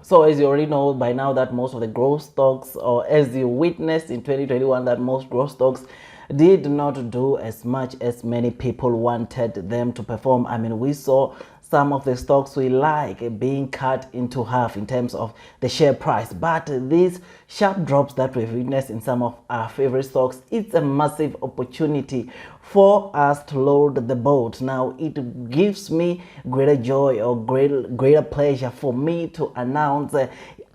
So as you already know by now that most of the growth stocks, or as you witnessed in 2021, that most growth stocks did not do as much as many people wanted them to perform. I mean, we saw some of the stocks we like being cut into half in terms of the share price, but these sharp drops that we've witnessed in some of our favorite stocks, it's a massive opportunity for us to load the boat. Now it gives me greater joy or greater pleasure for me to announce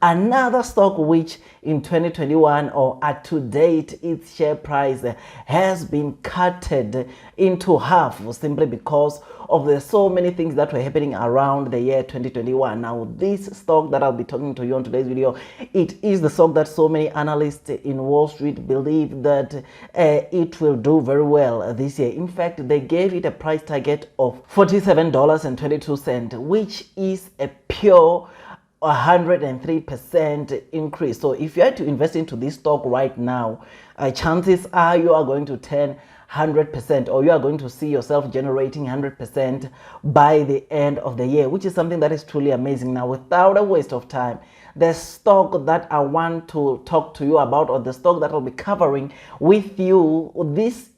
another stock which in 2021 or at to date its share price has been cutted into half simply because of the so many things that were happening around the year 2021. Now this stock that I'll be talking to you on today's video, it is the stock that so many analysts in Wall Street believe that it will do very well this year. In fact, they gave it a price target of $47.22, which is a pure 103% increase. So if you had to invest into this stock right now, chances are you are going to turn 100%, or you are going to see yourself generating 100% by the end of the year, which is something that is truly amazing. Now, without a waste of time, the stock that I want to talk to you about, or the stock that I'll be covering with you,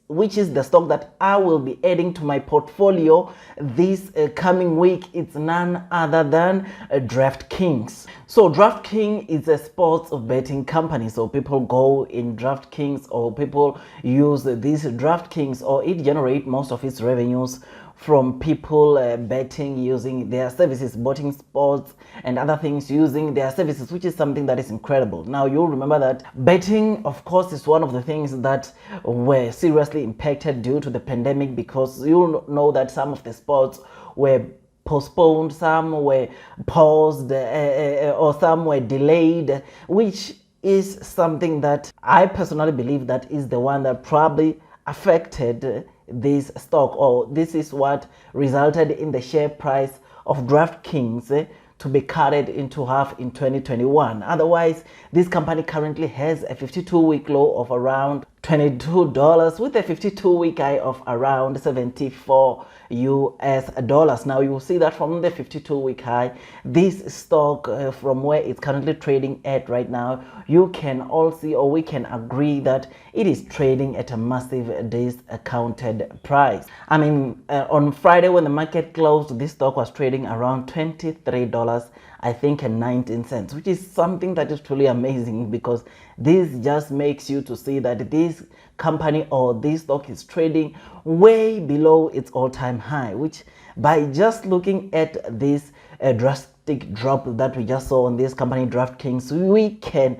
which is the stock that I will be adding to my portfolio this coming week, it's none other than DraftKings. So DraftKings is a sports betting company. So people go in DraftKings, or people use this DraftKings, or it generates most of its revenues from people betting using their services, betting sports and other things using their services, which is something that is incredible. Now you'll remember that betting, of course, is one of the things that were seriously impacted due to the pandemic, because you'll know that some of the sports were postponed, some were paused, or some were delayed, which is something that I personally believe that is the one that probably affected this stock, or this is what resulted in the share price of DraftKings to be cut into half in 2021. Otherwise, this company currently has a 52-week low of around $22 with a 52-week high of around 74 US dollars. Now you will see that from the 52-week high, this stock from where it's currently trading at right now, you can all see, or we can agree that it is trading at a massive discounted price. I mean, on Friday when the market closed, this stock was trading around $23, I think, and 19 cents, which is something that is truly amazing, because this just makes you to see that this company or this stock is trading way below its all-time high, which by just looking at this drastic drop that we just saw on this company DraftKings, we can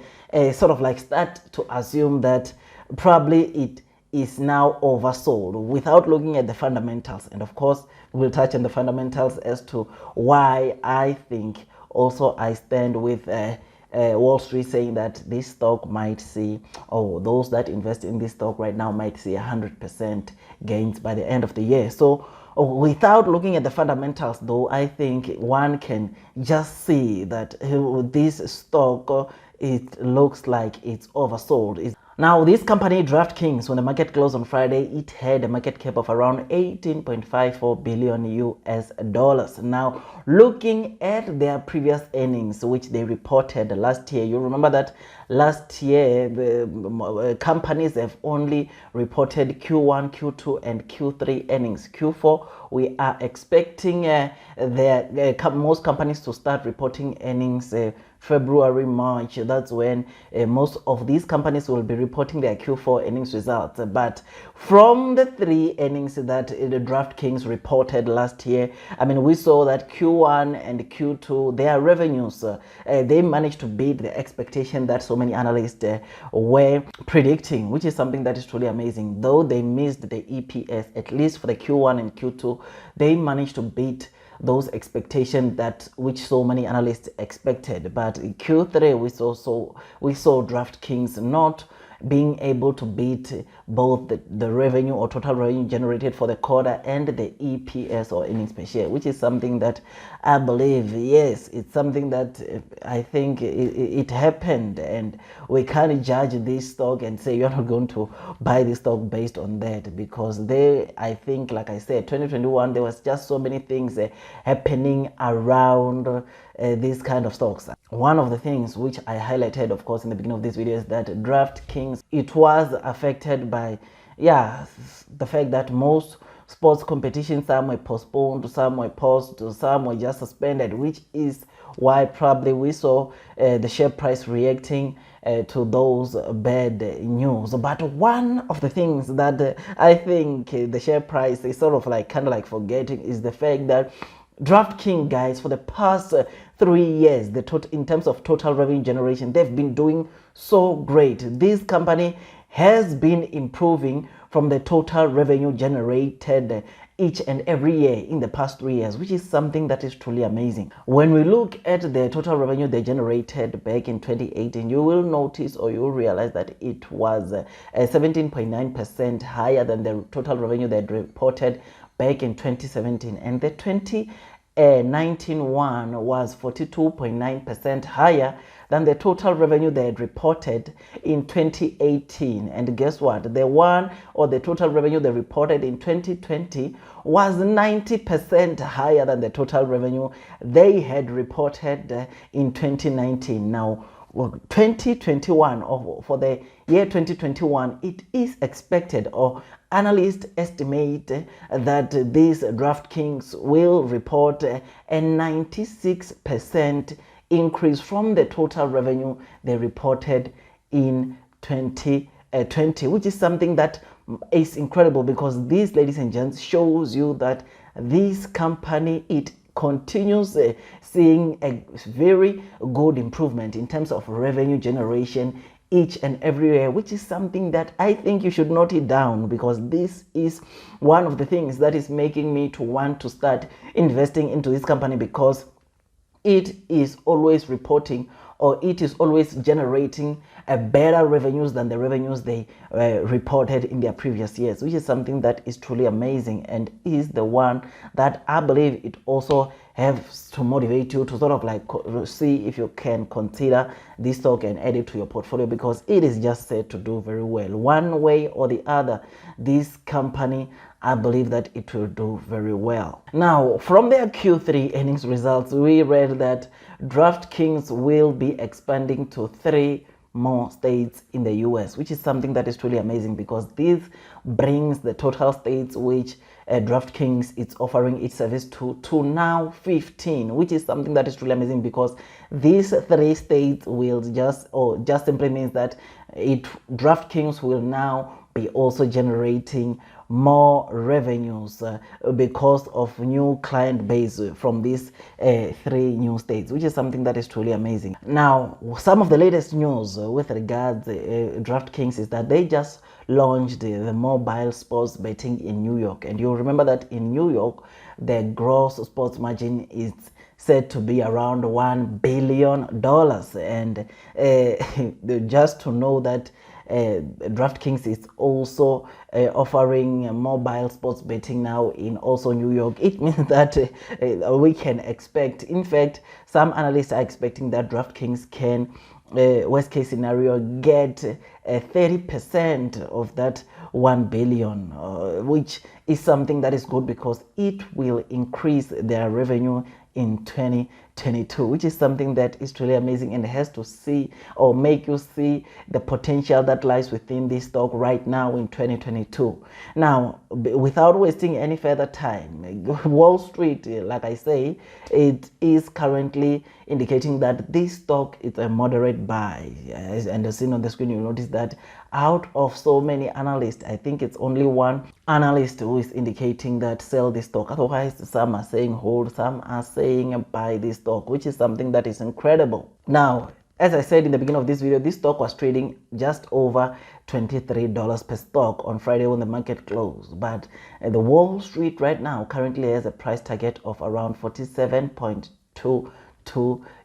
sort of like start to assume that probably it is now oversold without looking at the fundamentals. And of course, we'll touch on the fundamentals as to why I think also I stand with Wall Street saying that this stock might see, or those that invest in this stock right now might see 100% gains by the end of the year. So without looking at the fundamentals though, I think one can just see that this stock, it looks like it's oversold. Now, this company, DraftKings, when the market closed on Friday, it had a market cap of around 18.54 billion US dollars. Now, looking at their previous earnings, which they reported last year, you remember that last year, the companies have only reported Q1, Q2, and Q3 earnings. Q4, we are expecting most companies to start reporting earnings February, March. That's when most of these companies will be reporting their Q4 earnings results. But from the 3 earnings that the DraftKings reported last year, I mean, we saw that Q1 and Q2, their revenues, they managed to beat the expectation that so many analysts were predicting, which is something that is truly amazing. Though they missed the EPS, at least for the Q1 and Q2, they managed to beat those expectations that which so many analysts expected. But in Q3 we saw DraftKings not being able to beat both the revenue or total revenue generated for the quarter and the EPS or earnings per share, which is something that I believe, yes, it's something that I think it happened, and we can't judge this stock and say you're not going to buy this stock based on that, because I think, like I said, 2021, there was just so many things happening around these kind of stocks. one of the things which I highlighted, of course, in the beginning of this video is that DraftKings, it was affected by, yeah, the fact that most sports competitions, some were postponed, some were paused, some were just suspended, which is why probably we saw the share price reacting to those bad news. But one of the things that I think the share price is sort of like kind of like forgetting is the fact that DraftKings, guys, for the past 3 years, in terms of total revenue generation, they've been doing so great. This company has been improving from the total revenue generated each and every year in the past 3 years, which is something that is truly amazing. When we look at the total revenue they generated back in 2018, you will notice, or you will realize, that it was 17.9% higher than the total revenue they reported back in 2017, and the 2019 one was 42.9% higher than the total revenue they had reported in 2018. And guess what? The total revenue they reported in 2020 was 90% higher than the total revenue they had reported in 2019. Now, 2021, or for the year 2021, it is expected, or analysts estimate, that this DraftKings will report a 96% increase from the total revenue they reported in 2020, which is something that is incredible, because this, ladies and gents, shows you that this company, it continues seeing a very good improvement in terms of revenue generation each and every year, which is something that I think you should note it down, because this is one of the things that is making me to want to start investing into this company, because it is always reporting, or it is always generating a better revenues than the revenues they reported in their previous years, which is something that is truly amazing, and is the one that I believe it also has to motivate you to sort of like see if you can consider this stock and add it to your portfolio, because it is just said to do very well. One way or the other, this company, I believe that it will do very well. Now, from their Q3 earnings results, we read that DraftKings will be expanding to 3 more states in the US, which is something that is truly amazing, because this brings the total states which DraftKings is offering its service to now 15, which is something that is truly amazing, because these 3 states will just simply means that DraftKings will now be also generating more revenues because of new client base from these 3 new states, which is something that is truly amazing. Now, some of the latest news with regards DraftKings is that they just launched the mobile sports betting in New York, and you'll remember that in New York the gross sports margin is said to be around $1 billion, and just to know that DraftKings is also offering mobile sports betting now in also New York. It means that we can expect, in fact, some analysts are expecting that DraftKings can, worst case scenario, get 30% of that 1 billion, which is something that is good, because it will increase their revenue in 2022, which is something that is truly amazing, and has to see, or make you see, the potential that lies within this stock right now in 2022. Now, without wasting any further time, Wall Street, like I say, it is currently indicating that this stock is a moderate buy, and as seen on the screen, you'll notice that out of so many analysts, I think it's only one analyst who is indicating that sell this stock. Otherwise, some are saying hold, some are saying buy this stock, which is something that is incredible. Now, as I said in the beginning of this video, this stock was trading just over $23 per stock on Friday when the market closed, but the Wall Street right now currently has a price target of around 47.22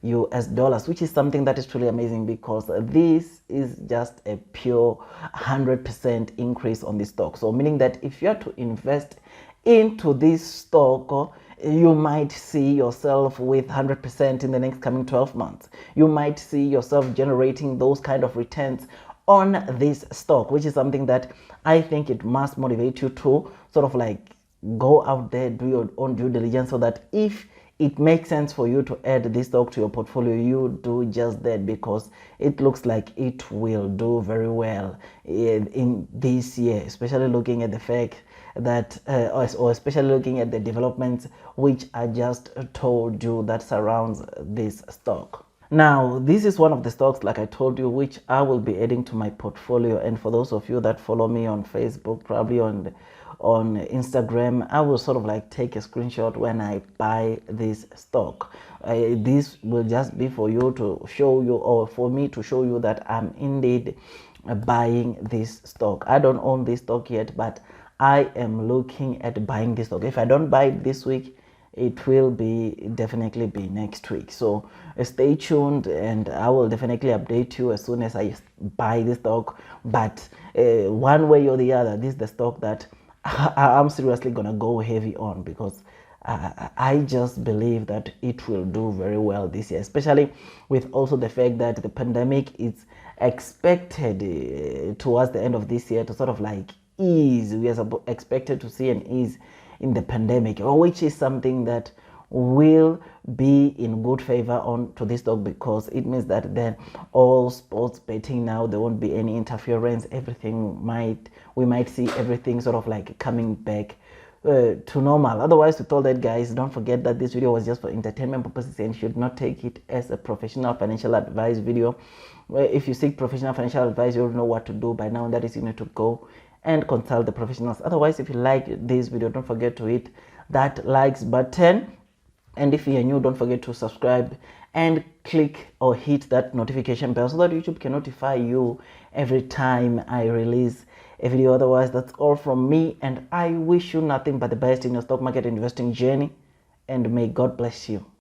US dollars, which is something that is truly amazing, because this is just a pure 100% increase on this stock. So meaning that if you are to invest into this stock, you might see yourself with 100% in the next coming 12 months. You might see yourself generating those kind of returns on this stock, which is something that I think it must motivate you to sort of like go out there, do your own due diligence, so that if it makes sense for you to add this stock to your portfolio, you do just that, because it looks like it will do very well in this year, especially looking at the fact that or especially looking at the developments which I just told you that surrounds this stock. Now, this is one of the stocks, like I told you, which I will be adding to my portfolio. And for those of you that follow me on Facebook, probably on Instagram, I will sort of like take a screenshot when I buy this stock. This will just be for you to show you, or for me to show you, that I'm indeed buying this stock. I don't own this stock yet, but I am looking at buying this stock. If I don't buy it this week, it will definitely be next week. So stay tuned, and I will definitely update you as soon as I buy this stock. But one way or the other, this is the stock that I'm seriously gonna go heavy on, because I just believe that it will do very well this year, especially with also the fact that the pandemic is expected towards the end of this year to sort of like ease. We are expected to see an ease in the pandemic, which is something that will be in good favor on to this stock, because it means that then all sports betting now, there won't be any interference. We might see everything sort of like coming back to normal. Otherwise, with all that, guys, don't forget that this video was just for entertainment purposes and should not take it as a professional financial advice video. If you seek professional financial advice, you'll know what to do by now, and that is you need to go and consult the professionals. Otherwise, if you like this video, don't forget to hit that likes button, and if you're new, don't forget to subscribe and click or hit that notification bell so that YouTube can notify you every time I release a video. Otherwise, that's all from me, and I wish you nothing but the best in your stock market investing journey, and may God bless you.